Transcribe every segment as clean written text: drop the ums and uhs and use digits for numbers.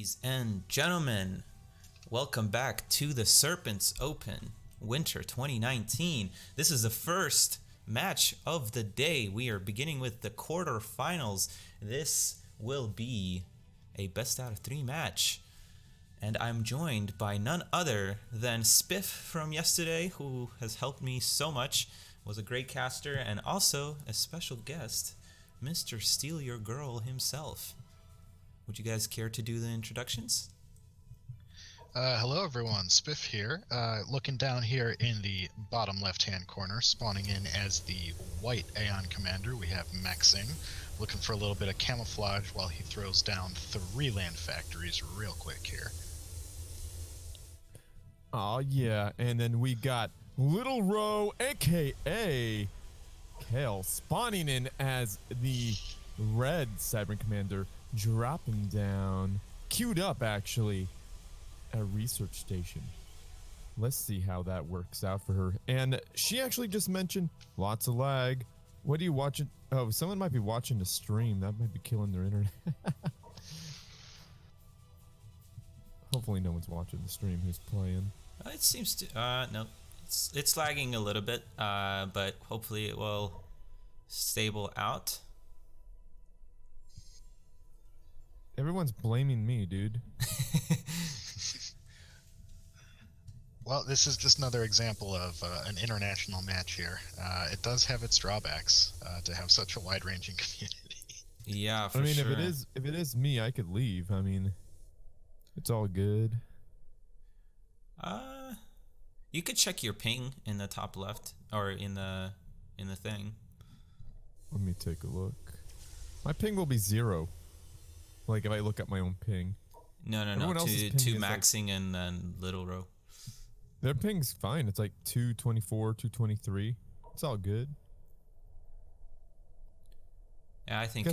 Ladies and gentlemen, welcome back to the Serpents Open Winter 2019. This is the first match of the day. We are beginning with the quarterfinals. This will be a best out of 3 match. And I'm joined by none other than Spiff from yesterday, who has helped me so much, was a great caster, and also a special guest, Mr. Steal Your Girl himself. Would you guys care to do the introductions? Hello everyone, Spiff here. Looking down here in the bottom left-hand corner, spawning in as the white Aeon Commander, we have Maksing, looking for a little bit of camouflage while he throws down 3 land factories real quick here. Oh yeah, and then we got LilRoh, aka Kale, spawning in as the red Cyber Commander, dropping down, queued up actually, a research station. Let's see how that works out for her. And she actually just mentioned lots of lag. What are you watching? Oh, someone might be watching the stream. That might be killing their internet. Hopefully no one's watching the stream who's playing. It seems to, no, it's lagging a little bit, but hopefully it will stable out. Everyone's blaming me, dude. Well, this is just another example of an international match here. It does have its drawbacks to have such a wide-ranging community. Yeah, for sure. I mean, if it is me, I could leave. I mean, it's all good. You could check your ping in the top left, or in the thing. Let me take a look. My ping will be 0. Like if I look at my own ping. No. To Maksing and then LilRoh. Their ping's fine. It's like 224, 223. It's all good. Yeah, I think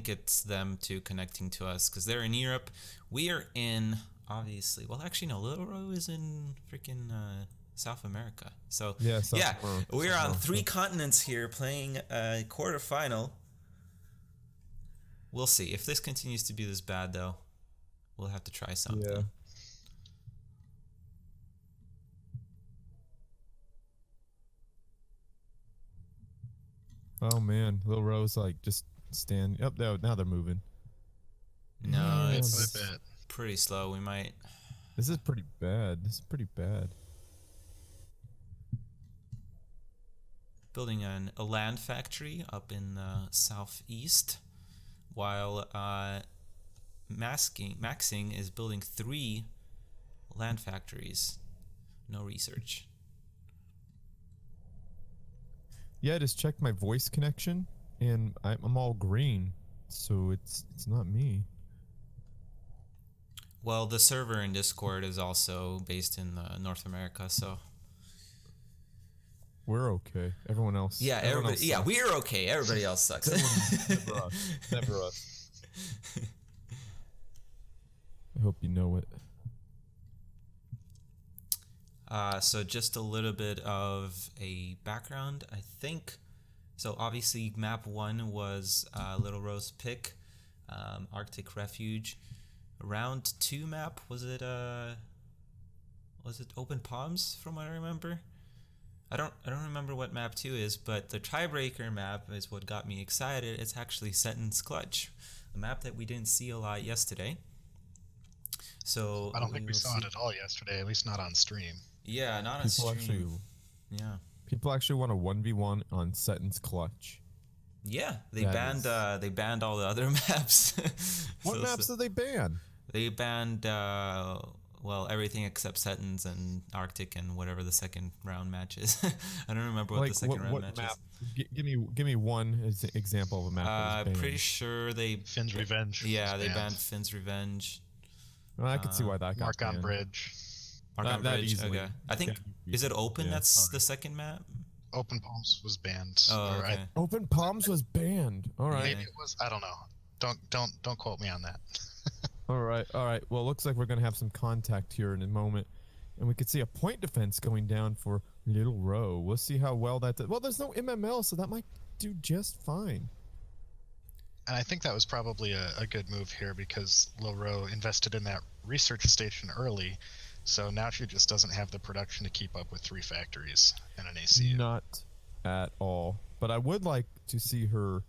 it's them two connecting to us because they're in Europe. We are in, obviously. Well, actually, no. LilRoh is in freaking South America. So yeah, we're on 3 continents here playing a quarterfinal. We'll see. If this continues to be this bad, though, we'll have to try something. Yeah. Oh man, LilRoh's like just stand up there. Now they're moving. No, it's pretty slow. We might. This is pretty bad. Building a land factory up in the southeast, while Maksing is building 3 land factories. No research. Yeah, I just checked my voice connection, and I'm all green, so it's not me. Well, the server in Discord is also based in North America, so we're okay. Everyone else. Yeah, everybody. Yeah, we're okay. Everybody else sucks. Never us. Never us. I hope you know it. So just a little bit of a background, I think. So obviously map 1 was LilRoh's pick, Arctic Refuge. Round 2 map, was it Open Palms from what I remember? I don't remember what map 2 is, but the tiebreaker map is what got me excited. It's actually Sentence Clutch, a map that we didn't see a lot yesterday. So I don't think we saw it at all yesterday, at least not on stream. Yeah, not on stream. People actually want a 1v1 on Sentence Clutch. Yeah, they banned all the other maps. What maps did they ban? They banned well, everything except Sentence and Arctic and whatever the second round match is. I don't remember what the second round match is. Give me one example of a map that was banned. Pretty sure they Finn's Revenge. Yeah, they banned Finn's Revenge. Well, I could see why that got Mark banned. on Bridge. Mark on Bridge. Okay. I think is it Open? Yeah, that's the second map. Open Palms was banned. Oh, okay. Open Palms was banned. All right. Maybe it was. I don't know. Don't quote me on that. All right. Well, it looks like we're gonna have some contact here in a moment, and we could see a point defense going down for LilRoh. We'll see how well that does. Well, there's no MML, so that might do just fine. And I think that was probably a good move here because LilRoh invested in that research station early, so now she just doesn't have the production to keep up with 3 factories and an ACU. Not at all. But I would like to see her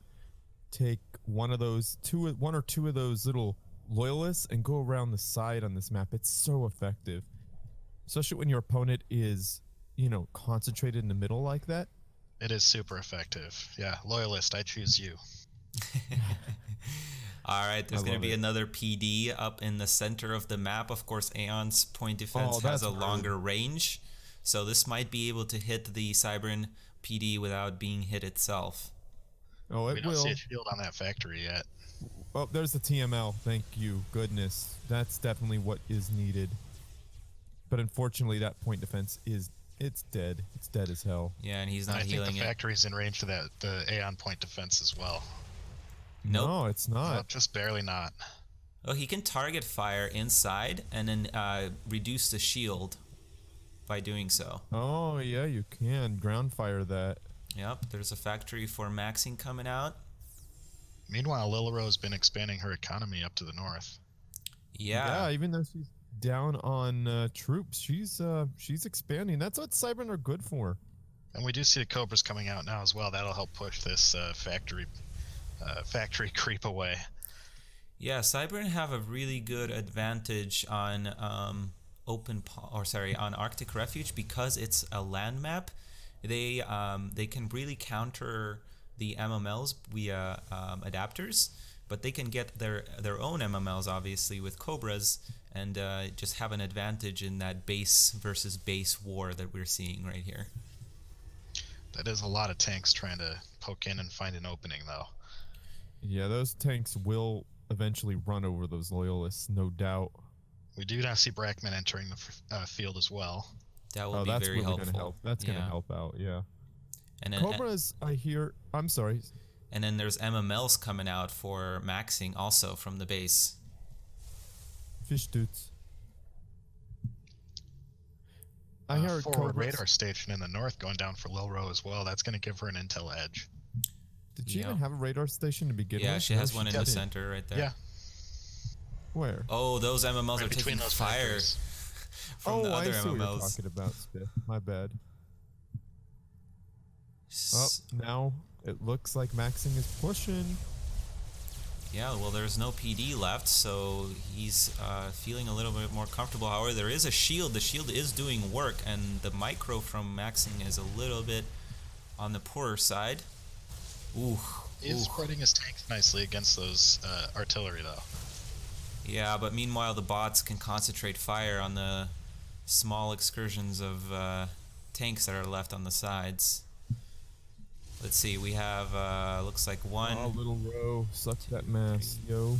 take one or two of those little loyalists and go around the side on this map. It's so effective, especially when your opponent is, concentrated in the middle like that. It is super effective. Yeah, Loyalist, I choose you. All right, there's going to be another PD up in the center of the map. Of course, Aeon's point defense has a longer range, so this might be able to hit the Cybern PD without being hit itself. Oh, it will. We don't see a shield on that factory yet. Oh, there's the TML. Thank you, goodness. That's definitely what is needed. But unfortunately, that point defense it's dead. It's dead as hell. Yeah, and he's not I healing think the factory's in range to the Aeon point defense as well. Nope. No, it's not. Well, just barely not. Oh, he can target fire inside and then reduce the shield by doing so. Oh, yeah, you can ground fire that. Yep, there's a factory for maxing coming out. Meanwhile, LilRoh's been expanding her economy up to the north. Yeah. Yeah, even though she's down on troops, she's expanding. That's what Cybern are good for. And we do see the Cobras coming out now as well. That'll help push this factory creep away. Yeah, Cybern have a really good advantage on on Arctic Refuge because it's a land map. They can really counter the MMLs via adapters, but they can get their own MMLs obviously with Cobras and just have an advantage in that base versus base war that we're seeing right here. That is a lot of tanks trying to poke in and find an opening, though. Yeah, those tanks will eventually run over those loyalists, no doubt. We do now see Brackman entering the field as well. That will be that's very really helpful. Gonna help. That's going to help out, yeah. And then, Cobras, I hear... I'm sorry. And then there's MMLs coming out for maxing also from the base. Fish dudes. I heard forward radar station in the north going down for LilRoh as well. That's going to give her an intel edge. Did she even have a radar station to begin with? Yeah, she has one in the center right there. Yeah. Where? Oh, those MMLs Right are taking those fire from the other I see MMLs. what you're talking about, Spiff. My bad. Oh, now it looks like maxing is pushing. Yeah, well, there's no PD left, so he's feeling a little bit more comfortable. However, there is a shield. The shield is doing work, and the micro from maxing is a little bit on the poorer side. Ooh. He's spreading his tanks nicely against those artillery, though. Yeah, but meanwhile, the bots can concentrate fire on the small excursions of tanks that are left on the sides. Let's see, we have, looks like one. Oh, LilRoh, suck that mass, yo.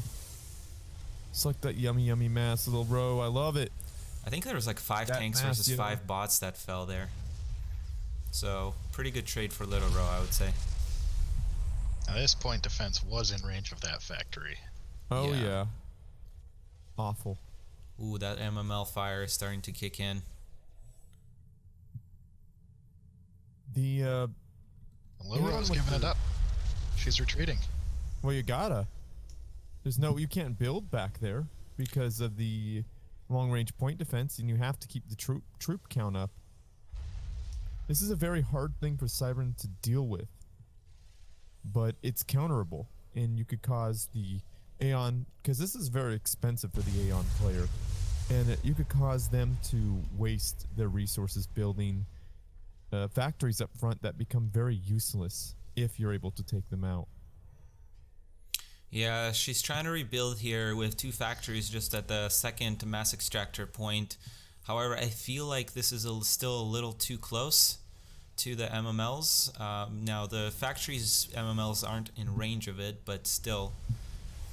Suck that yummy, yummy mass, LilRoh. I love it. I think there was like 5 tanks versus 5 bots that fell there. So, pretty good trade for LilRoh, I would say. Now, this point defense was in range of that factory. Oh, yeah. Awful. Ooh, that MML fire is starting to kick in. The, LilRoh's giving it up. She's retreating. Well, you gotta. You can't build back there because of the long-range point defense, and you have to keep the troop count up. This is a very hard thing for Cybern to deal with, but it's counterable, and you could cause the Aeon, because this is very expensive for the Aeon player, and you could cause them to waste their resources building factories up front that become very useless if you're able to take them out. Yeah, she's trying to rebuild here with 2 factories just at the second mass extractor point. However, I feel like this is still a little too close to the MMLs. Now, the factories MMLs aren't in range of it, but still,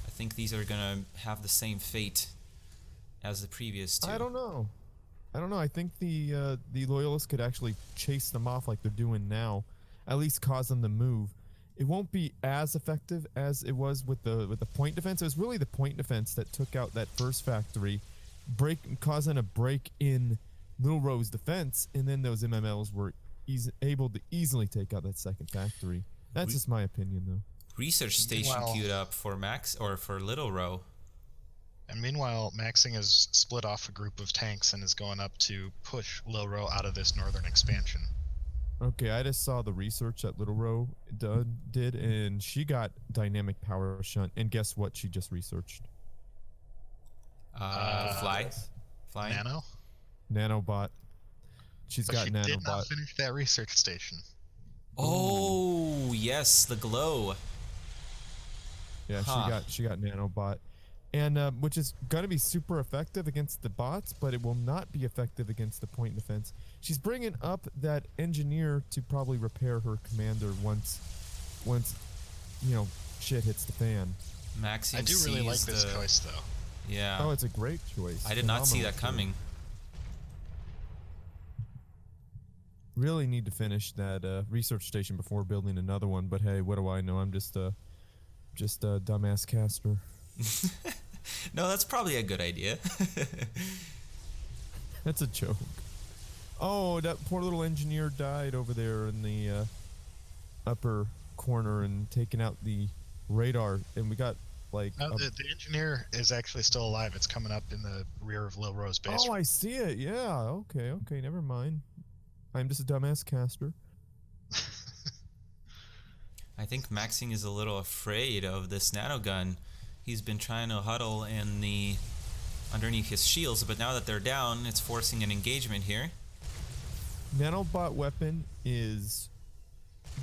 I think these are going to have the same fate as the previous 2. I don't know. I think the loyalists could actually chase them off like they're doing now, at least cause them to move. It won't be as effective as it was with the point defense. It was really the point defense that took out that first factory, causing a break in LilRoh's defense, and then those MMLs were able to easily take out that second factory. That's just my opinion, though. research station Meanwhile- queued up for Max or for LilRoh. And meanwhile, Maxing has split off a group of tanks and is going up to push LilRoh out of this northern expansion. Okay, I just saw the research that LilRoh did, and she got dynamic power shunt. And guess what? She just researched Flying. nanobot. She's But got she did not nanobot. finish that research station. Oh yes, the glow. Yeah, Huh. she got nanobot, and which is gonna be super effective against the bots, but it will not be effective against the point defense. She's bringing up that engineer to probably repair her commander once you know shit hits the fan. Maxing I do really like sees this the- choice, though. Yeah. Oh, it's a great choice. I did not see Phenomenal that coming. choice. Really need to finish that research station before building another one, but hey, what do I know? I'm just a dumbass caster. No, that's probably a good idea. That's a joke. Oh, that poor little engineer died over there in the upper corner and taking out the radar, and we got like. No, the engineer is actually still alive. It's coming up in the rear of LilRoh's base. Oh, I see it. Yeah. Okay. Never mind. I'm just a dumbass caster. I think Maxing is a little afraid of this nanogun. He's been trying to huddle in the underneath his shields, but now that they're down, it's forcing an engagement here. Nanobot weapon is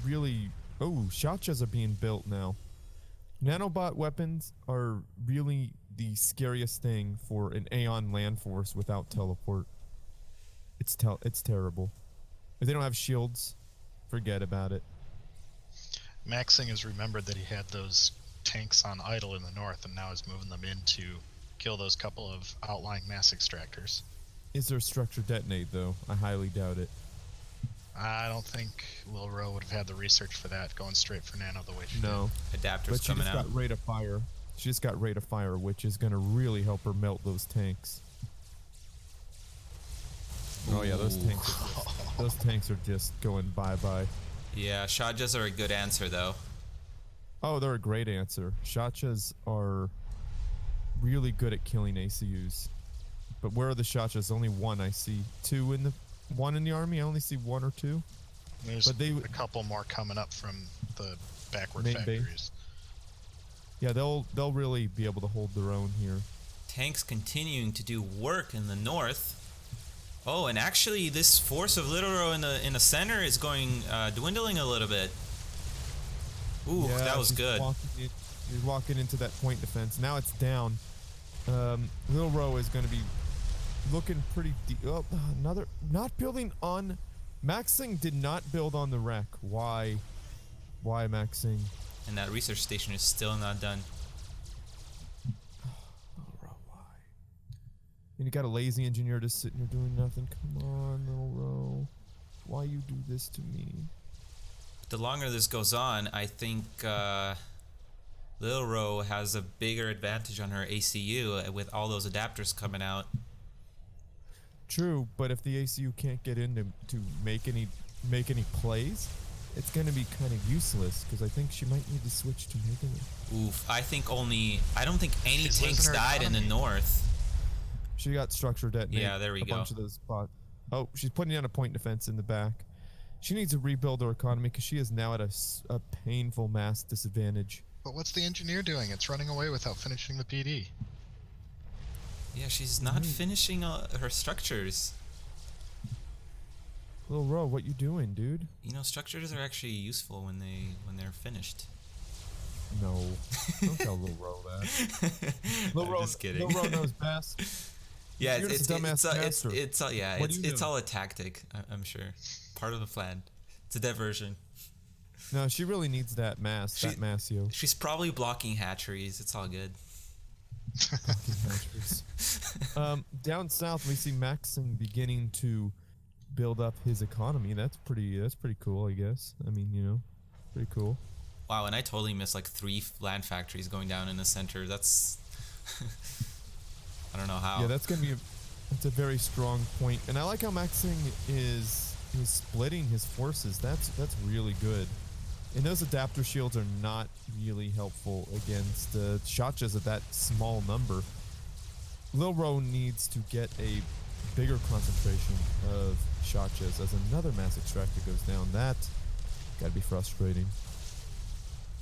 really. Oh, shotguns are being built now. Nanobot weapons are really the scariest thing for an Aeon land force without teleport. It's terrible. If they don't have shields, forget about it. Maxing has remembered that he had those tanks on idle in the north, and now is moving them in to kill those couple of outlying mass extractors. Is there a structure detonate though? I highly doubt it. I don't think LilRoh would have had the research for that, going straight for Nano the way she No, Adapters but she coming just out. got rate of fire. She just got rate of fire, which is gonna really help her melt those tanks. Oh yeah, those Ooh. tanks are just going bye-bye. Yeah, shotguns are a good answer though. Oh, they're a great answer. Shotguns are really good at killing ACUs. But where are the shotguns? Only one I see. One in the army. I only see one or two. There's But they- a couple more coming up from the backward Main base. factories. Yeah, they'll really be able to hold their own here. Tanks continuing to do work in the north. Oh, and actually, this force of LilRoh in the center is going dwindling a little bit. Ooh, Yeah, that was she's good. He's walking into that point defense. Now it's down. LilRoh is going to be looking pretty deep. Oh, not building on. Maksing did not build on the wreck. Why? Why Maksing? And that research station is still not done. LilRoh, why? And you got a lazy engineer just sitting there doing nothing. Come on, LilRoh. Why you do this to me? The longer this goes on, I think LilRoh has a bigger advantage on her ACU with all those adapters coming out. True, but if the ACU can't get in to make any plays, it's going to be kind of useless because I think she might need to switch to making it. Oof, I don't think any She's tanks losing her died in the economy. north. She got structure detonate. Yeah, there we a go. bunch of those spots. Oh, she's putting down a point defense in the back. She needs to rebuild her economy because she is now at a painful mass disadvantage. But what's the engineer doing? It's running away without finishing the PD. Yeah, she's not finishing her structures. LilRoh, what you doing, dude? You know, structures are actually useful when they're finished. No, don't tell LilRoh that. I'm just kidding. LilRoh knows best. Yeah, You're just a dumbass caster. What do you it's do? all a tactic. I'm sure, part of the plan. It's a diversion. No, she really needs that mass. That massio. She's probably blocking hatcheries. It's all good. Down south, we see Maxing beginning to build up his economy. That's pretty cool, I guess. I mean, you know, pretty cool. Wow, and I totally missed like 3 land factories going down in the center. That's I don't know how. Yeah, that's a very strong point. And I like how Maxing is splitting his forces. That's really good. And those adapter shields are not really helpful against Shotjas at that small number. LilRoh needs to get a bigger concentration of Shotjas as another mass extractor goes down. That gotta be frustrating.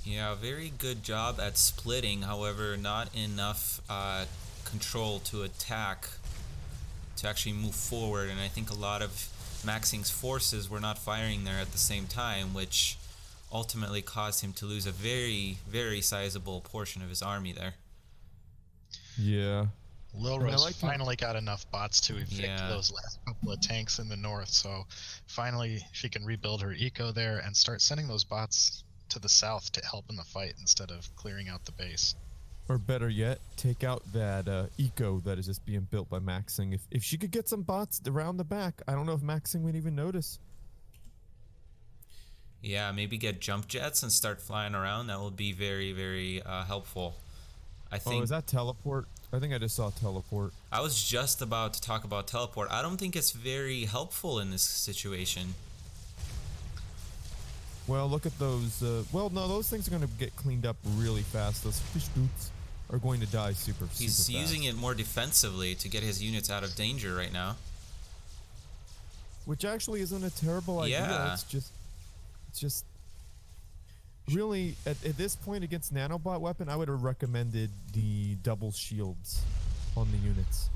Yeah, very good job at splitting. However, not enough control to attack, to actually move forward. And I think a lot of Maksing's forces were not firing there at the same time, which ultimately caused him to lose a very, very sizable portion of his army there. Yeah. LilRoh's finally got enough bots to evict those last couple of tanks in the north, so finally she can rebuild her eco there and start sending those bots to the south to help in the fight instead of clearing out the base. Or better yet, take out that eco that is just being built by Maksing. If she could get some bots around the back, I don't know if Maksing would even notice. Yeah, maybe get jump jets and start flying around. That will be very, very helpful. I think. Oh, is that teleport? I think I just saw teleport. I was just about to talk about teleport. I don't think it's very helpful in this situation. Well, look at those. Well, no, those things are going to get cleaned up really fast. Those fish boots are going to die super fast. He's using it more defensively to get his units out of danger right now. Which actually isn't a terrible idea. Yeah. It's just really, at this point against nanobot weapon, I would have recommended the double shields on the units.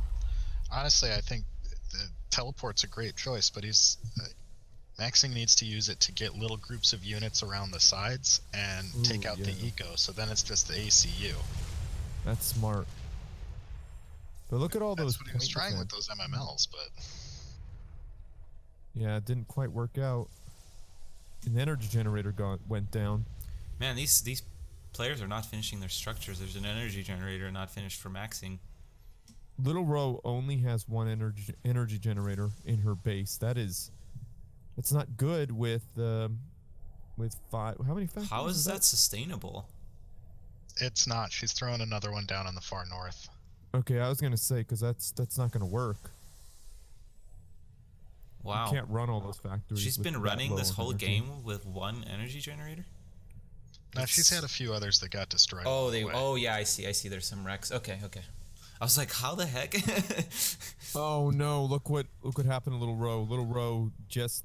Honestly, I think the teleport's a great choice, but Maksing needs to use it to get little groups of units around the sides and take out the eco, so then it's just the ACU. That's smart. But look at all those. That's what he was trying with those MMLs, but yeah, it didn't quite work out. An energy generator went down. Man, these players are not finishing their structures. There's an energy generator not finished for Maksing. LilRoh only has one energy generator in her base. That's not good with 5. How many factories? How is that sustainable? it's not. She's throwing another one down on the far north. Okay, I was gonna say because that's not gonna work. Wow. You can't run all those factories. She's been running this whole game with one energy generator? No, she's had a few others that got destroyed. Oh yeah, I see. There's some wrecks. Okay. I was like, how the heck? Oh no, look what happened to LilRoh. LilRoh just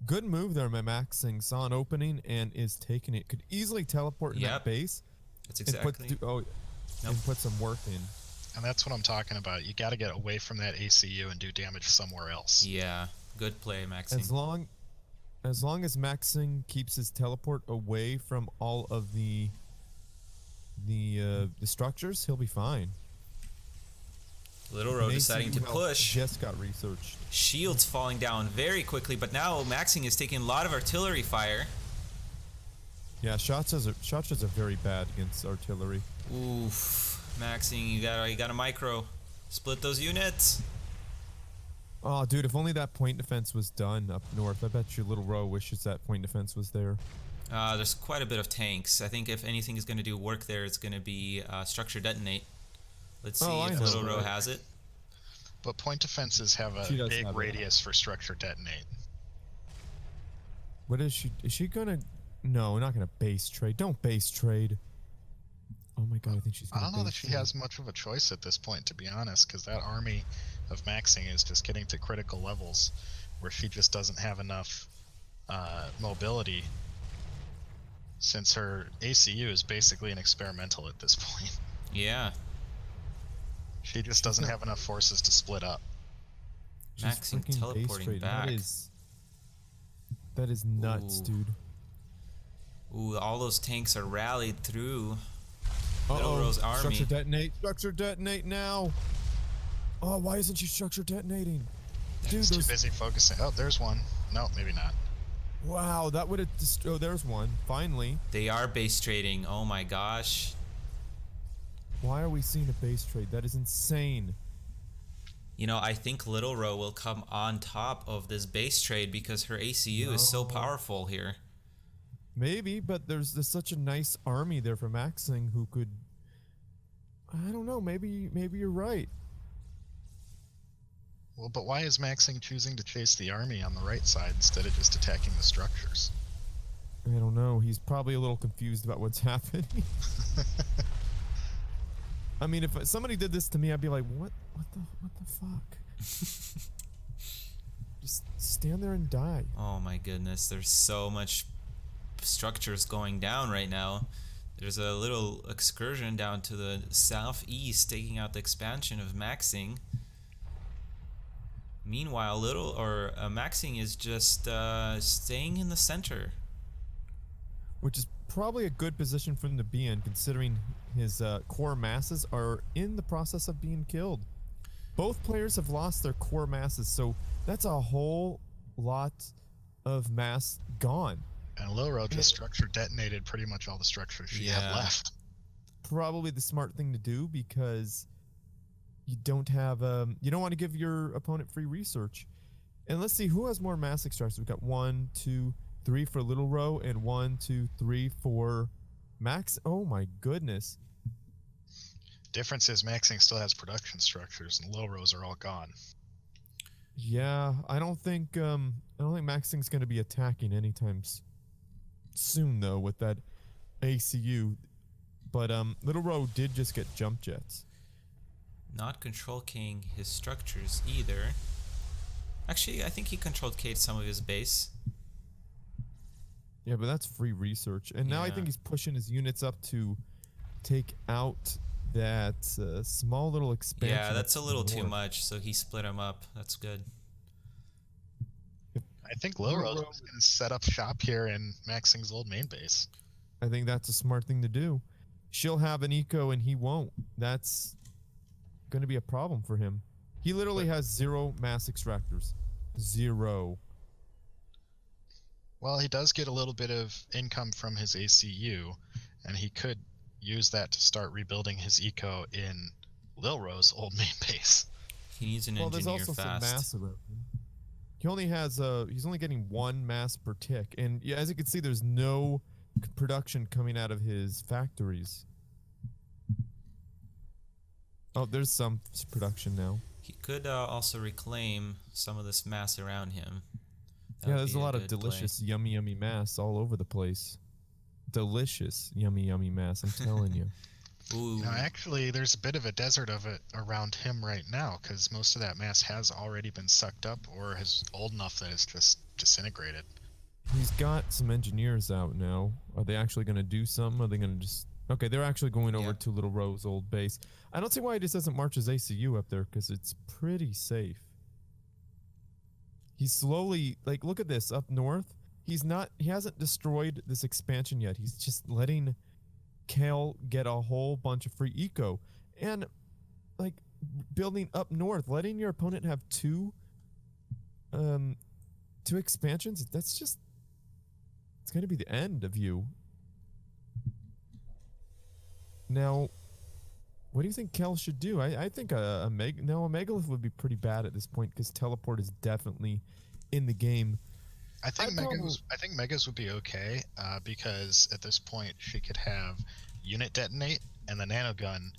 good move there, my Maksing saw an opening and is taking it. Could easily teleport in that base. That's exactly. And put some work in. And that's what I'm talking about. You got to get away from that ACU and do damage somewhere else. Yeah, good play, Maksing. As long as Maksing keeps his teleport away from all of the structures, he'll be fine. LilRoh deciding to push. Just got researched. Shields falling down very quickly, but now Maksing is taking a lot of artillery fire. Yeah, shots are very bad against artillery. Oof, Maksing, you got a micro. Split those units. Oh, dude, if only that point defense was done up north. I bet you LilRoh wishes that point defense was there. There's quite a bit of tanks. I think if anything is going to do work there, it's going to be structure detonate. Let's see if LilRoh has it. But point defenses have a big radius for structure detonate. What is she? Is she gonna? No, not gonna base trade. Don't base trade. Oh my god, I think she's gonna I don't know that she has much of a choice at this point, to be honest, because that army of Maksing is just getting to critical levels where she just doesn't have enough mobility, since her ACU is basically an experimental at this point. Yeah. She just doesn't have enough forces to split up. Maksing teleporting back. That is nuts, dude. Ooh, all those tanks are rallied through LilRoh's army. Structure detonate. Structure detonate now. Oh, why isn't she structure detonating? Dude, too busy focusing. Oh, there's one. No, maybe not. Wow, that would have... Oh, there's one. Finally. They are base trading. Oh my gosh. Why are we seeing a base trade? That is insane. You know, I think LilRoh will come on top of this base trade because her ACU is so powerful here. Maybe, but there's such a nice army there for Maksing who could... I don't know, maybe you're right. Well, but why is Maksing choosing to chase the army on the right side instead of just attacking the structures? I don't know. He's probably a little confused about what's happening. I mean, if somebody did this to me, I'd be like, what the fuck? Just stand there and die. Oh my goodness, there's so much structures going down right now. There's a little excursion down to the southeast taking out the expansion of Maksing. Meanwhile, Maksing is just staying in the center. Which is probably a good position for him to be in, considering his core masses are in the process of being killed. Both players have lost their core masses, so that's a whole lot of mass gone. And LilRoh just structure detonated pretty much all the structures she had left. Probably the smart thing to do, because you don't have you don't want to give your opponent free research. And let's see who has more mass extractors. We've got 1, 2, 3 for LilRoh and 1, 2, 3 for Max. Oh my goodness. Difference is Maksing still has production structures and LilRoh's are all gone. Yeah, I don't think Maksing's going to be attacking anytime soon though with that ACU. But LilRoh did just get jump jets. Not control K'ing his structures either. Actually, I think he controlled K'd some of his base. Yeah, but that's free research. And now I think he's pushing his units up to take out that small little expansion. Yeah, that's a little too much, so he split them up. That's good. I think LilRoh's going to set up shop here in Maksing's old main base. I think that's a smart thing to do. She'll have an eco and he won't. That's going to be a problem for him. He literally has 0 mass extractors. 0. Well, he does get a little bit of income from his ACU, and he could use that to start rebuilding his eco in LilRoh's old main base. He needs an engineer there's also fast. some mass around him. He only has he's only getting 1 mass per tick, and yeah, as you can see, there's no production coming out of his factories. Oh, there's some production now. He could also reclaim some of this mass around him. Yeah, there's a lot of delicious, yummy, yummy mass all over the place. Delicious, yummy, yummy mass, I'm telling you. Ooh. Now, actually, there's a bit of a desert of it around him right now, because most of that mass has already been sucked up or is old enough that it's just disintegrated. He's got some engineers out now. Are they actually going to do something? Are they going to just... Okay, they're actually going over to LilRoh's old base. I don't see why he just doesn't march his ACU up there, because it's pretty safe. He's slowly... Like, look at this. Up north, he hasn't destroyed this expansion yet. He's just letting Kale get a whole bunch of free eco. And, like, building up north, letting your opponent have two expansions, that's just... It's going to be the end of you. Now, what do you think Kel should do? I think a Megalith would be pretty bad at this point, because teleport is definitely in the game. I think Megas would be okay, because at this point she could have unit detonate and the nanogun,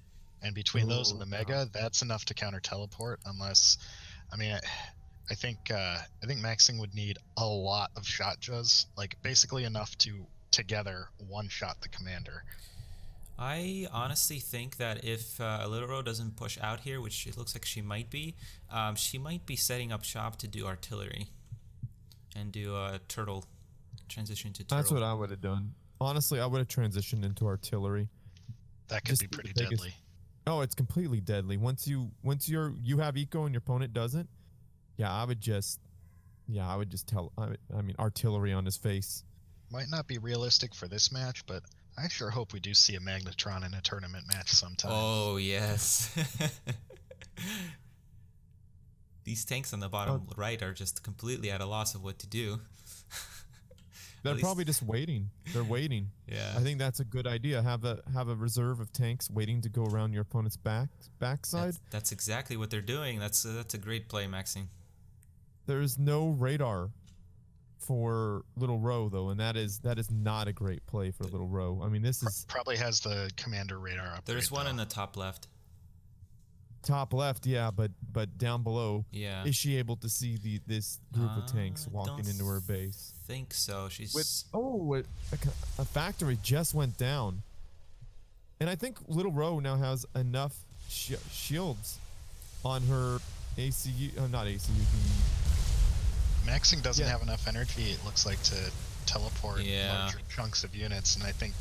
and between those and the Mega, that's enough to counter teleport. Unless, I mean, I think Maksing would need a lot of shot juzz, like basically enough to together one-shot the commander. I honestly think that if LilRoh doesn't push out here, which it looks like she might be setting up shop to do artillery and do a turtle, transition to turtle. That's what I would have done. Honestly, I would have transitioned into artillery. That could be pretty deadly. Oh, it's completely deadly. Once you have eco and your opponent doesn't, I would just tell, I mean, artillery on his face. Might not be realistic for this match, but I sure hope we do see a Magnetron in a tournament match sometime. Oh, yes. These tanks on the bottom right are just completely at a loss of what to do. They're probably just waiting. They're waiting. Yeah. I think that's a good idea. Have a reserve of tanks waiting to go around your opponent's backside. That's exactly what they're doing. That's a great play, Maksing. There's no radar for LilRoh though, and that is not a great play for LilRoh. I mean, this is probably has the commander radar up. There's one in the top left. Top left, yeah, but down below, Yeah. is she able to see this group of tanks walking Don't into her base? think so. She's A factory just went down, and I think LilRoh now has enough shields on her ACU. Not ACU. Maxing doesn't have enough energy, it looks like, to teleport larger chunks of units, and I think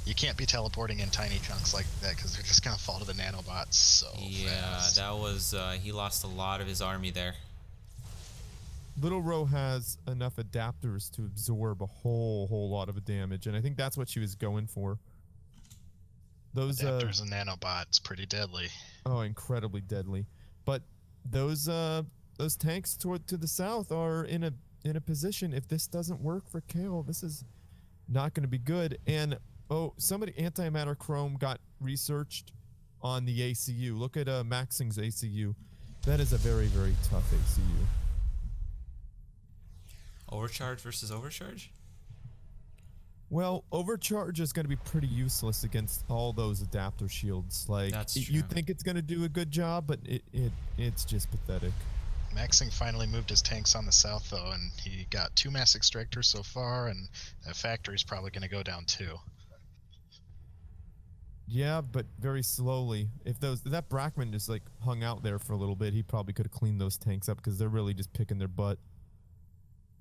you can't be teleporting in tiny chunks like that because they're just gonna fall to the nanobots so fast. that was he lost a lot of his army there. LilRoh has enough adapters to absorb a whole lot of damage, and I think that's what she was going for. Those adapters and nanobots, pretty deadly. Oh, incredibly deadly. But those tanks to the south are in a position. If this doesn't work for Kale, this is not going to be good. And somebody, antimatter chrome got researched on the ACU. Look at Maksing's ACU. That is a very tough ACU. Overcharge versus overcharge? Well, overcharge is going to be pretty useless against all those adapter shields. Like, that's true. You think it's going to do a good job, but it's just pathetic. Maxing finally moved his tanks on the south though, and he got 2 mass extractors so far, and that factory's probably going to go down too. Yeah, but very slowly. If that Brackman just like hung out there for a little bit, he probably could have cleaned those tanks up because they're really just picking their butt.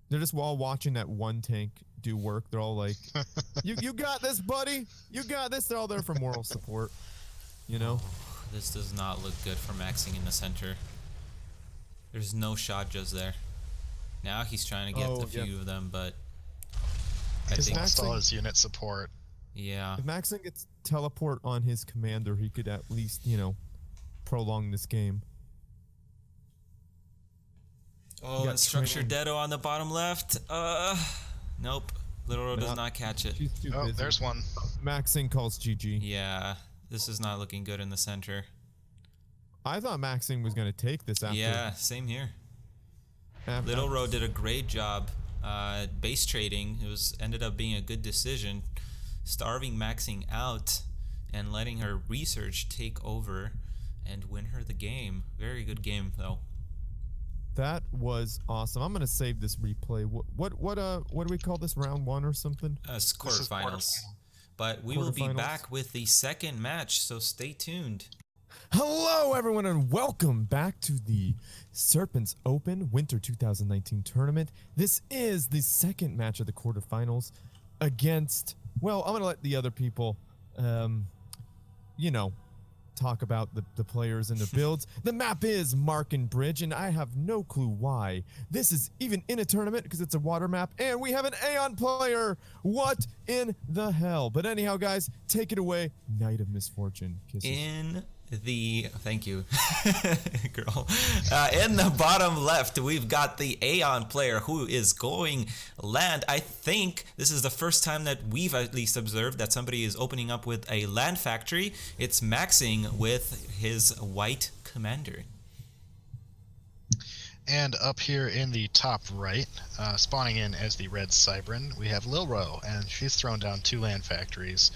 They're just all watching that one tank do work. They're all like, you got this, buddy. You got this. They're all there for moral support. You know? This does not look good for Maxing in the center. There's no shot just there. Now he's trying to get a few of them, but I he's think lost all his unit support. Yeah. If Maxing gets teleport on his commander, he could at least, prolong this game. Oh, and Structure Deado on the bottom left. Nope. LilRoh does not catch it. She's too busy. There's one. Maxing calls GG. Yeah, this is not looking good in the center. I thought Maxing was going to take this after. Yeah, same here. LilRoh did a great job base trading. It ended up being a good decision, starving Maxing out and letting her research take over and win her the game. Very good game though. That was awesome. I'm gonna save this replay. What do we call this? Round 1 or something? Quarterfinals. But we will be back with the second match, so stay tuned. Hello, everyone, and welcome back to the Serpents Open Winter 2019 tournament. This is the second match of the quarterfinals against. Well, I'm gonna let the other people, talk about the players and the builds. The map is Marken Bridge, and I have no clue why this is even in a tournament because it's a water map, and we have an Aeon player. What in the hell? But anyhow, guys, take it away. Night of Misfortune. Kisses. Thank you, girl. In the bottom left, we've got the Aeon player who is going land. I think this is the first time that we've at least observed that somebody is opening up with a land factory. It's Maxing with his white commander. And up here in the top right, spawning in as the red Cybran, we have LilRoh, and she's thrown down 2 land factories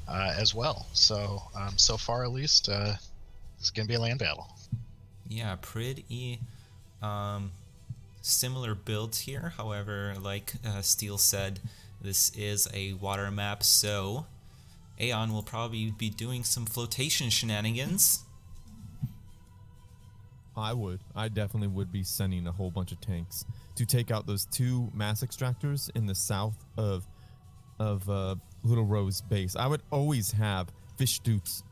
as well. So, so far at least, it's going to be a land battle. Yeah, pretty similar builds here. However, like Steel said, this is a water map, so Aeon will probably be doing some flotation shenanigans. I definitely would be sending a whole bunch of tanks to take out those 2 mass extractors in the south of LilRoh's base. I would always have fish doots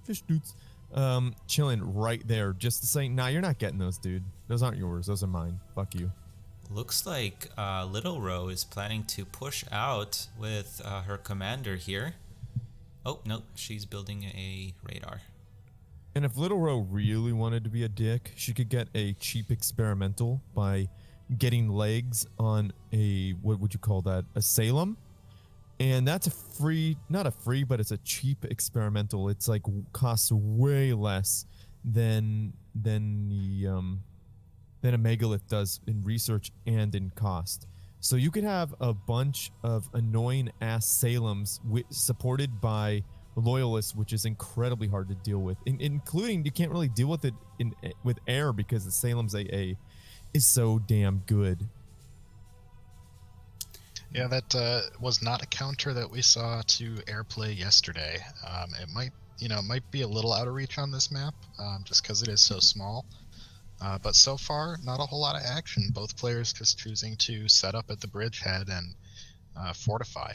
chilling right there just to say, nah, you're not getting those, dude. Those aren't yours. Those are mine. Fuck you. Looks like LilRoh is planning to push out with her commander here. Oh, no, she's building a radar. And if LilRoh really wanted to be a dick, she could get a cheap experimental by getting legs on a, what would you call that? A Salem? And that's a free, not a free, but it's a cheap experimental. It's like costs way less than a megalith does in research and in cost. So you could have a bunch of annoying ass Salems supported by loyalists, which is incredibly hard to deal with. Including you can't really deal with it with air because the Salem's AA is so damn good. Yeah, that was not a counter that we saw to airplay yesterday. It might be a little out of reach on this map, just because it is so small. But so far, not a whole lot of action. Both players just choosing to set up at the bridgehead and fortify.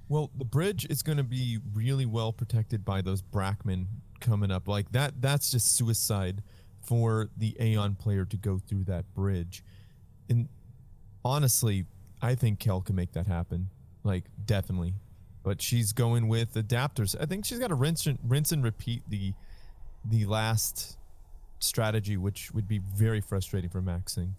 Well, the bridge is going to be really well protected by those Brackmen coming up. Like that's just suicide for the Aeon player to go through that bridge. And honestly, I think Kel can make that happen. Like, definitely. But she's going with adapters. I think she's got to rinse and repeat the last strategy, which would be very frustrating for Maksing.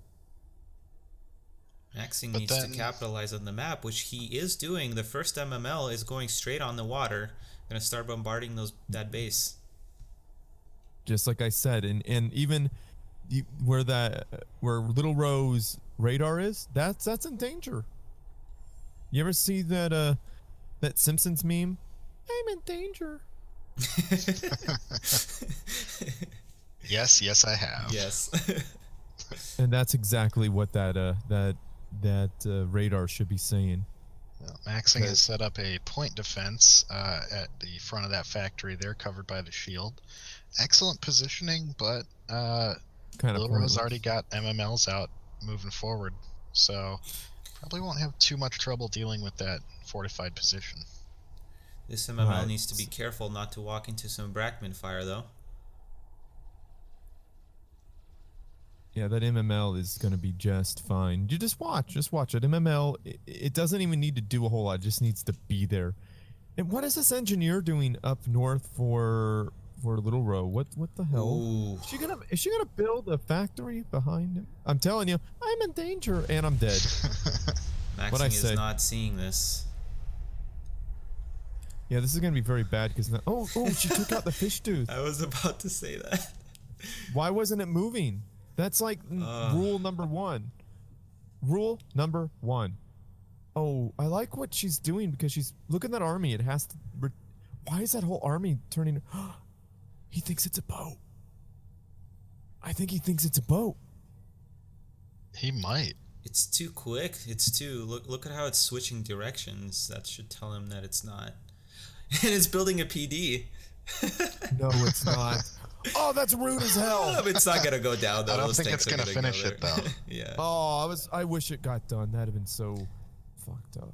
Maksing needs to capitalize on the map, which he is doing. The first MML is going straight on the water. Going to start bombarding that base. Just like I said, and even where LilRoh's radar is, that's in danger. You ever see that Simpsons meme? I'm in danger. Yes, I have. Yes. And that's exactly what that radar should be saying. Maksing has set up a point defense at the front of that factory there, covered by the shield. Excellent positioning, but LilRoh's already got MMLs out moving forward, so probably won't have too much trouble dealing with that fortified position. This MML needs to be careful not to walk into some Brackman fire, though. Yeah, that MML is going to be just fine. You just watch it. MML, it doesn't even need to do a whole lot. It just needs to be there. And what is this engineer doing up north for LilRoh? What the hell? Ooh. Is she gonna build a factory behind him? I'm telling you, I'm in danger and I'm dead. Maksing is not seeing this. Yeah, this is gonna be very bad because now. Oh, she took out the fish tooth. I was about to say that. Why wasn't it moving? That's like rule number one. Rule number one. Oh, I like what she's doing because look at that army. It has to. Why is that whole army turning? He thinks it's a boat. I think he thinks it's a boat. He might. It's too quick. It's too look at how it's switching directions. That should tell him that it's not. And it's building a PD. No, it's not. Oh, that's rude as hell. It's not gonna go down though. I don't think it's gonna finish it though. Yeah. Oh, I wish it got done. That'd have been so fucked up.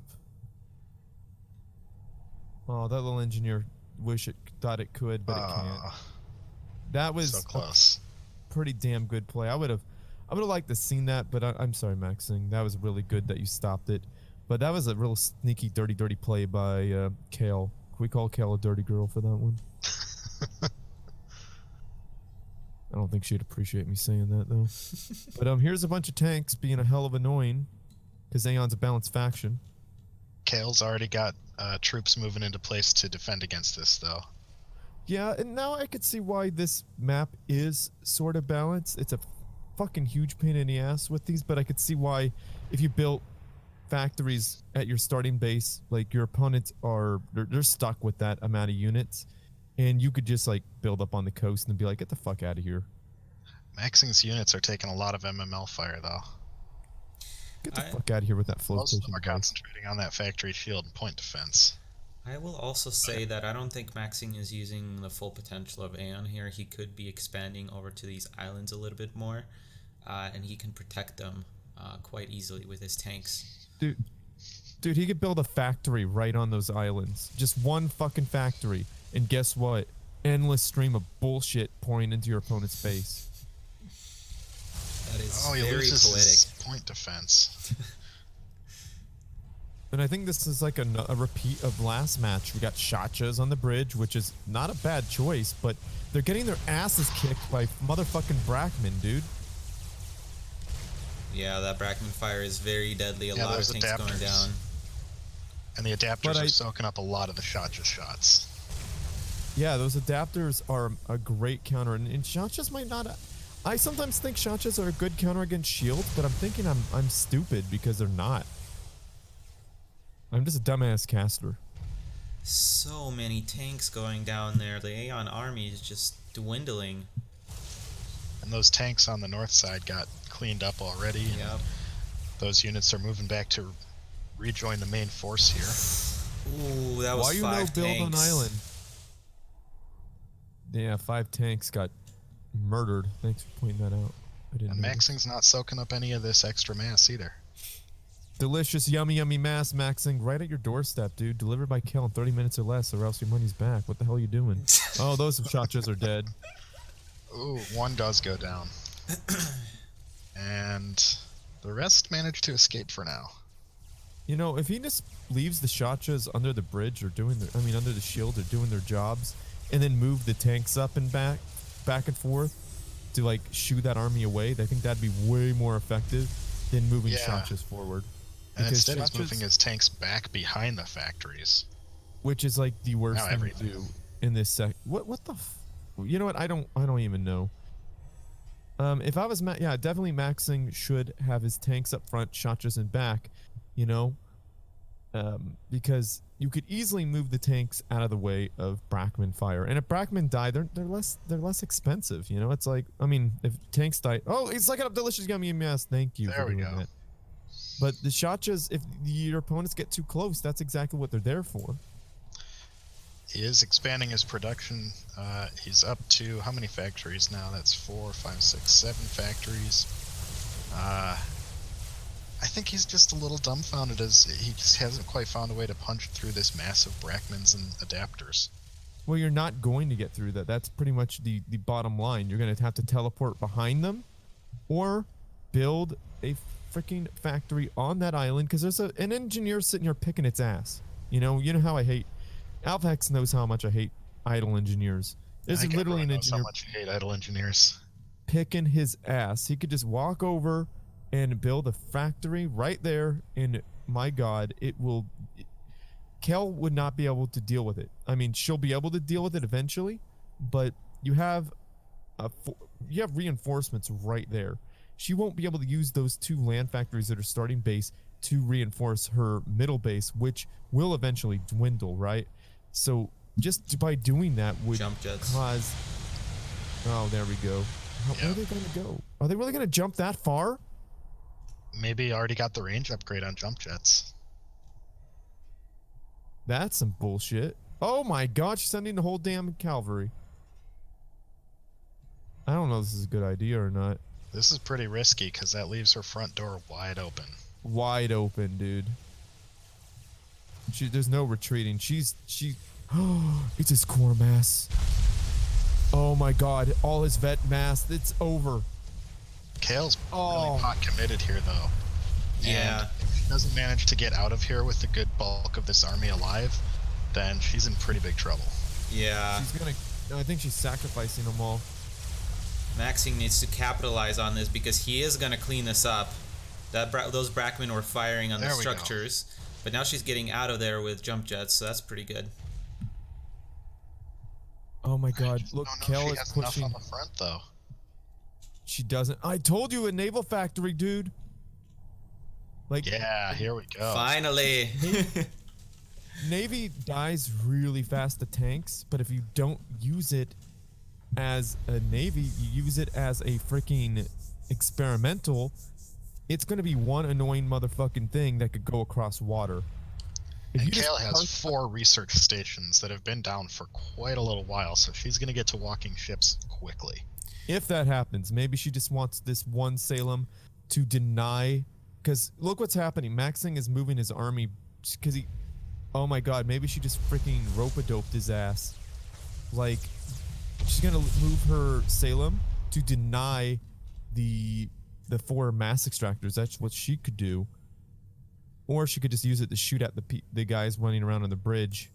Oh, that little engineer thought it could, but it can't. That was so close. A pretty damn good play. I would have liked to seen that, but I'm sorry, Maksing. That was really good that you stopped it. But that was a real sneaky, dirty play by Kale. Can we call Kale a dirty girl for that one? I don't think she'd appreciate me saying that though. But here's a bunch of tanks being a hell of annoying because Aeon's a balanced faction. Kale's already got troops moving into place to defend against this though. Yeah, and now I could see why this map is sort of balanced. It's a fucking huge pain in the ass with these, but I could see why if you built factories at your starting base, like your opponents they're stuck with that amount of units. And you could just like build up on the coast and be like, get the fuck out of here. Maksing's units are taking a lot of MML fire though. Get the fuck out of here with that flotation. Most of them are concentrating on that factory shield and point defense. I will also say that I don't think Maksing is using the full potential of Aeon here. He could be expanding over to these islands a little bit more, and he can protect them quite easily with his tanks. Dude, he could build a factory right on those islands. Just one fucking factory. And guess what? Endless stream of bullshit pouring into your opponent's face. That is he very loses poetic. his point defense. And I think this is like a repeat of last match. We got Shachas on the bridge, which is not a bad choice, but they're getting their asses kicked by motherfucking Brackman, dude. Yeah, that Brackman fire is very deadly. A lot of things going down. And the adapters are soaking up a lot of the Shacha shots. Yeah, those adapters are a great counter, and Shachas might not. I sometimes think Shachas are a good counter against shields, but I'm thinking I'm stupid because they're not. I'm just a dumbass caster. So many tanks going down there. The Aeon army is just dwindling. And those tanks on the north side got cleaned up already. Yep. Those units are moving back to rejoin the main force here. Ooh, that was Why you 5 no build an tanks. island? Yeah, 5 tanks got murdered. Thanks for pointing that out. I didn't And know. Maxing's not soaking up any of this extra mass either. Delicious, yummy, yummy mass, Maxing, right at your doorstep, dude. Delivered by Kel in 30 minutes or less, or else your money's back. What the hell are you doing? Oh, those shotguns are dead. Ooh, one does go down. And the rest managed to escape for now. You know, if he just leaves the shotguns under the bridge or doing their, under the shield or doing their jobs, and then move the tanks up and back and forth to like shoo that army away, I think that'd be way more effective than moving shotguns forward. And Because instead he's shotguns- moving his tanks back behind the factories. which is like the worst Now thing everything. to do in this sec. What the? You know what? I don't even know. If I was definitely Maxing should have his tanks up front, shotguns in back. You know, because you could easily move the tanks out of the way of Brackman fire, and if Brackman die, they're less expensive. You know, it's like, I mean, if tanks die, oh, he's sucking up delicious yummy mass. Thank you There for we doing go. that. But the shotguns, if your opponents get too close, that's exactly what they're there for. He is expanding his production. He's up to how many factories now? That's 4, 5, 6, 7 factories. I think he's just a little dumbfounded as he just hasn't quite found a way to punch through this massive Brackmans and adapters. Well, you're not going to get through that. That's pretty much the bottom line. You're going to have to teleport behind them or build a freaking factory on that island, because there's an engineer sitting here picking its ass. You know how I hate... Alphax knows how much I hate idle engineers. There's I think literally an everyone knows engineer how much you hate idle engineers. picking his ass. He could just walk over and build a factory right there, and my god, Kel would not be able to deal with it. I mean, she'll be able to deal with it eventually, but you have reinforcements right there. She won't be able to use those 2 land factories that are starting base to reinforce her middle base, which will eventually dwindle, right? So just by doing that would Jump jets. cause... Oh, there we go. Where are they going to go? Are they really going to jump that far? Maybe already got the range upgrade on jump jets. That's some bullshit. Oh my god, she's sending the whole damn cavalry. I don't know if this is a good idea or not. This is pretty risky because that leaves her front door wide open. Wide open, dude. There's no retreating. It's his core mass. Oh my god, all his vet mass. It's over. Kale's really pot committed here, though. Yeah. And if she doesn't manage to get out of here with the good bulk of this army alive, then she's in pretty big trouble. Yeah. I think she's sacrificing them all. Maxing needs to capitalize on this because he is going to clean this up. Those Brackmen were firing on the structures, but now she's getting out of there with jump jets, so that's pretty good. Oh my god, look, Kel is has pushing. enough on the front, though. She doesn't. I told you, a naval factory, dude. Like, Yeah, here we go. Finally. Navy dies really fast to tanks, but if you don't use it as a Navy, you use it as a freaking experimental, it's going to be one annoying motherfucking thing that could go across water. If And you just Kale has 4 research stations that have been down for quite a little while, so she's going to get to walking ships quickly. If that happens, maybe she just wants this one Salem to deny, because look what's happening. Maxing is moving his army because he... Oh my god, maybe she just freaking rope-a-doped his ass. Like, she's gonna move her Salem to deny the 4 mass extractors. That's what she could do. Or she could just use it to shoot at the guys running around on the bridge.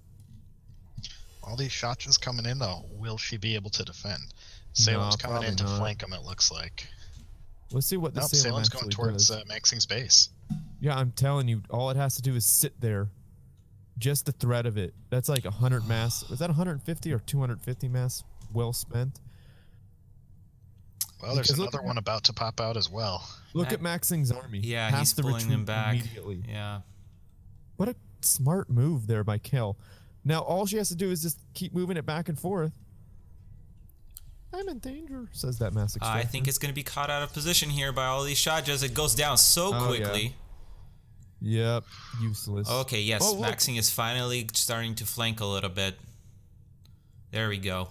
All these shots coming in, though. Will she be able to defend? Salem's coming in to flank them, it looks like. Let's see what the Salem Salem's going towards Maxing's base. Yeah, I'm telling you, all it has to do is sit there. Just the threat of it. That's like 100 mass. Was that 150 or 250 mass well spent? Well, there's another one about to pop out as well. Look at Maxing's army. Yeah, Has he's to pulling them retreat back. immediately. Yeah. What a smart move there by Kel. Now all she has to do is just keep moving it back and forth. I'm in danger, says that mass extractor. I think it's going to be caught out of position here by all these Shajas. It goes down so quickly. Yeah. Yep, useless. Okay, yes, Maksing is finally starting to flank a little bit. There we go.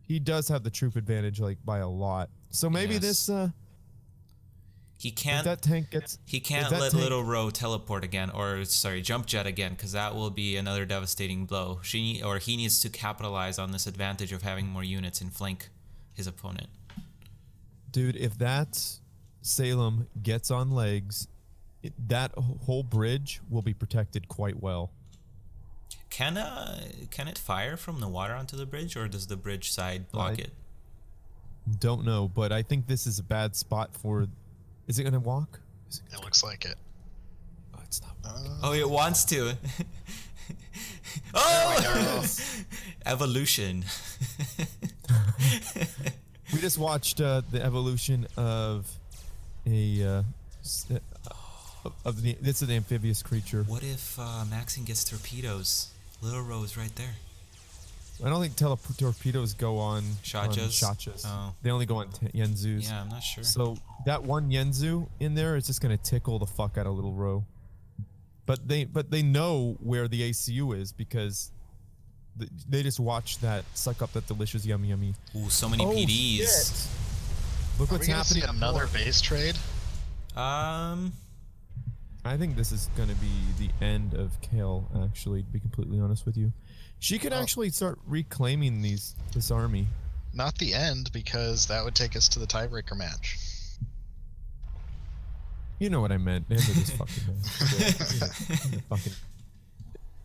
He does have the troop advantage, like, by a lot. So maybe this, he can't. That tank gets. He can't let LilRoh teleport again, or sorry, jump jet again, because that will be another devastating blow. He needs to capitalize on this advantage of having more units and flank his opponent. Dude, if that Salem gets on legs, that whole bridge will be protected quite well. Can it fire from the water onto the bridge, or does the bridge side block it? Don't know, but I think this is a bad spot for. Is it gonna walk? It looks like it. Oh, it's not. Oh, it wants to. Oh, evolution. We just watched the evolution of a this is an amphibious creature. What if Maksing gets torpedoes? LilRoh is right there. I don't think torpedoes go on Shajas. Oh. They only go on Yenzus. Yeah, I'm not sure. So that one Yenzu in there is just gonna tickle the fuck out of LilRoh. But they know where the ACU is because they just watch that suck up that delicious yummy. Ooh, so many PDs. Shit. Look what's happening. Another base trade. I think this is gonna be the end of Kale. Actually, to be completely honest with you. She could actually start reclaiming this army. Not the end, because that would take us to the tiebreaker match. You know what I meant. End of this fucking match.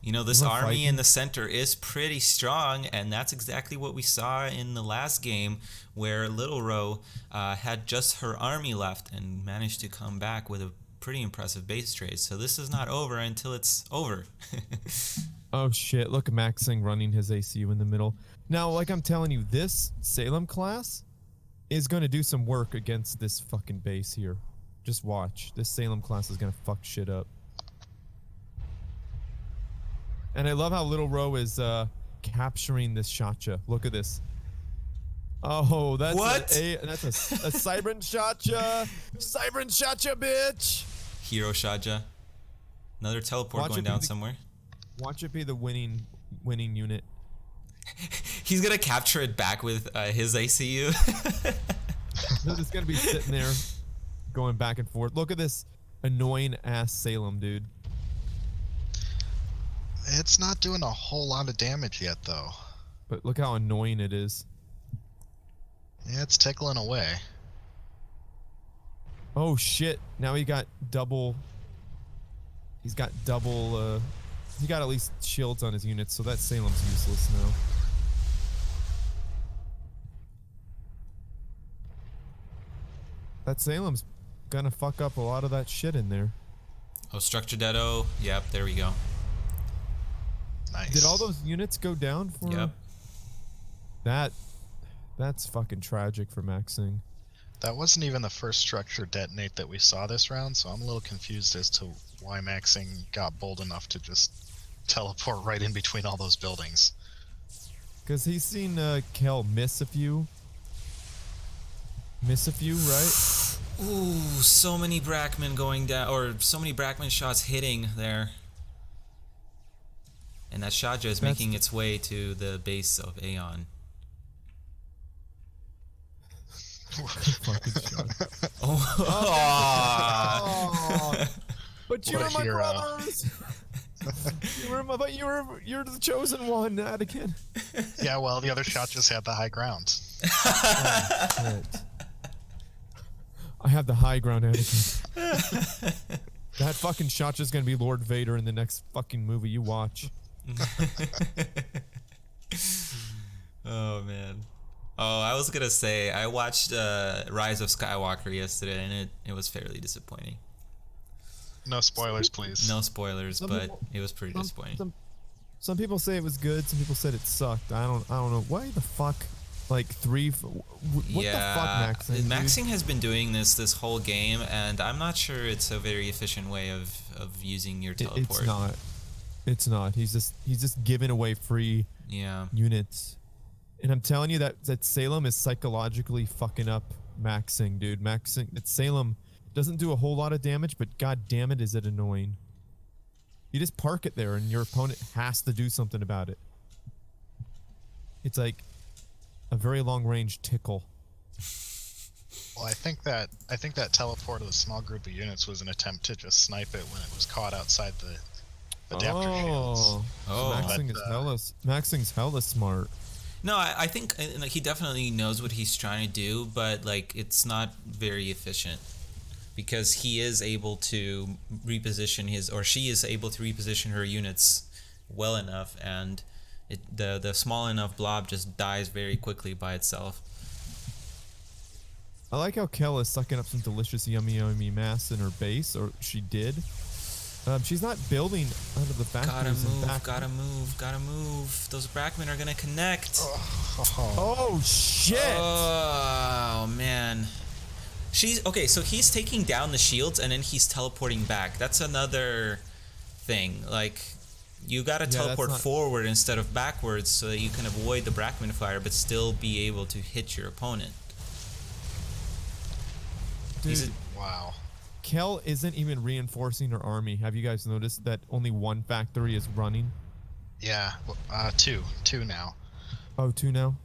You know, this army in the center is pretty strong, and that's exactly what we saw in the last game, where LilRoh had just her army left and managed to come back with a pretty impressive base trade. So this is not over until it's over. Oh shit, look at Maksing running his ACU in the middle. Now, like I'm telling you, this Salem class is going to do some work against this fucking base here. Just watch. This Salem class is going to fuck shit up. And I love how LilRoh is capturing this Shacha. Look at this. Oh, that's that's a Cybran Shacha. Cybran Shacha, bitch. Hero Shaja. Another teleport going down somewhere. Watch it be the winning unit. He's gonna capture it back with his ACU. It's gonna be sitting there, going back and forth. Look at this annoying ass Salem, dude. It's not doing a whole lot of damage yet, though. But look how annoying it is. Yeah, it's tickling away. Oh shit! Now he got double. He's got double. He got at least shields on his units, so that Salem's useless now. That Salem's gonna fuck up a lot of that shit in there. Oh, structure deado. Yep, there we go. Nice. Did all those units go down for? Yep. That's fucking tragic for Maksing. That wasn't even the first structure detonate that we saw this round, so I'm a little confused as to why Maksing got bold enough to just teleport right in between all those buildings. Because he's seen Kel miss a few. Right? Ooh, so many Brackman going down, or so many Brackman shots hitting there. And that Shaja is making its way to the base of Aeon. Fucking shot. Oh. But you were my brothers. You're the chosen one, Anakin. Yeah, well, the other shot just had the high ground. Oh, I have the high ground, Anakin. That fucking shot is gonna be Lord Vader in the next fucking movie you watch. Oh man. Oh, I was gonna say I watched Rise of Skywalker yesterday, and it was fairly disappointing. No spoilers, please. No spoilers, but it was pretty disappointing. Some people say it was good. Some people said it sucked. I don't know. Why the fuck? Like what the fuck, Maksing? Maksing has been doing this whole game, and I'm not sure it's a very efficient way of using your teleport. It's not. It's not. He's just giving away free units. And I'm telling you that Salem is psychologically fucking up Maxing, dude. Salem doesn't do a whole lot of damage, but god damn it, is it annoying. You just park it there and your opponent has to do something about it. It's like a very long range tickle. Well, I think that teleport of the small group of units was an attempt to just snipe it when it was caught outside the adapter shields. Maxing's hella smart. No, I think like he definitely knows what he's trying to do, but like it's not very efficient because he is able to reposition she is able to reposition her units well enough, and the small enough blob just dies very quickly by itself. I like how Kel is sucking up some delicious yummy mass in her base, or she did. She's not building out of the factories. Gotta move. Those Brackmen are gonna connect. Oh shit! Oh man. So he's taking down the shields and then he's teleporting back. That's another thing. Like, you gotta teleport forward instead of backwards so that you can avoid the Brackman fire but still be able to hit your opponent. Dude, wow. Kel isn't even reinforcing her army. Have you guys noticed that only one factory is running? Yeah, two now. Oh, two now?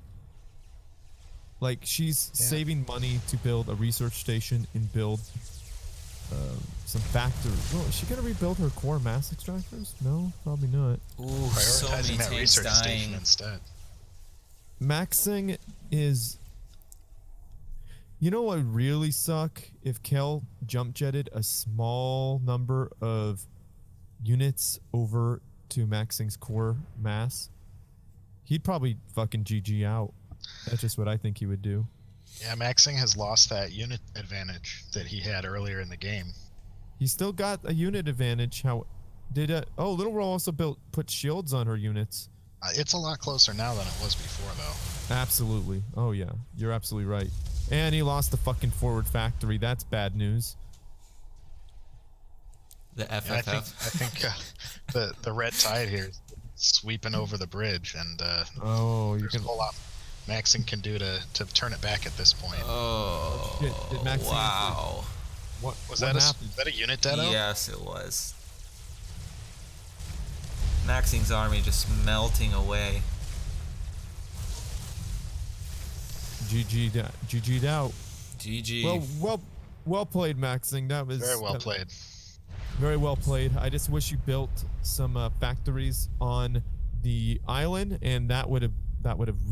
Like, she's saving money to build a research station and build some factories. Well, is she gonna rebuild her core mass extractors? No, probably not. Ooh, so many that tanks research dying. station instead. Maxing is... You know what would really suck? If Kel jump jetted a small number of units over to Maxing's core mass. He'd probably fucking GG out. That's just what I think he would do. Yeah, Maxing has lost that unit advantage that he had earlier in the game. He still got a unit advantage. How did LilRoh also put shields on her units? It's a lot closer now than it was before, though. Absolutely. Oh yeah, you're absolutely right. And he lost the fucking forward factory. That's bad news. The FFF. I think the red tide here is sweeping over the bridge, and there's a whole lot Maxing can do to turn it back at this point. Oh, did Maxing wow. What that a unit dead out? Yes, it was. Maxing's army just melting away. GG'd out. GG. Well played, Maxing. That was very well played. Very well played. I just wish you built some factories on the island, and that would have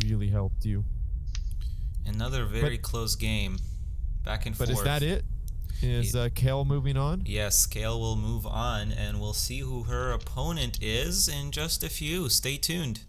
really helped you. Another very close game, back and forth. But is that it? Is Kale moving on? Yes, Kale will move on, and we'll see who her opponent is in just a few. Stay tuned.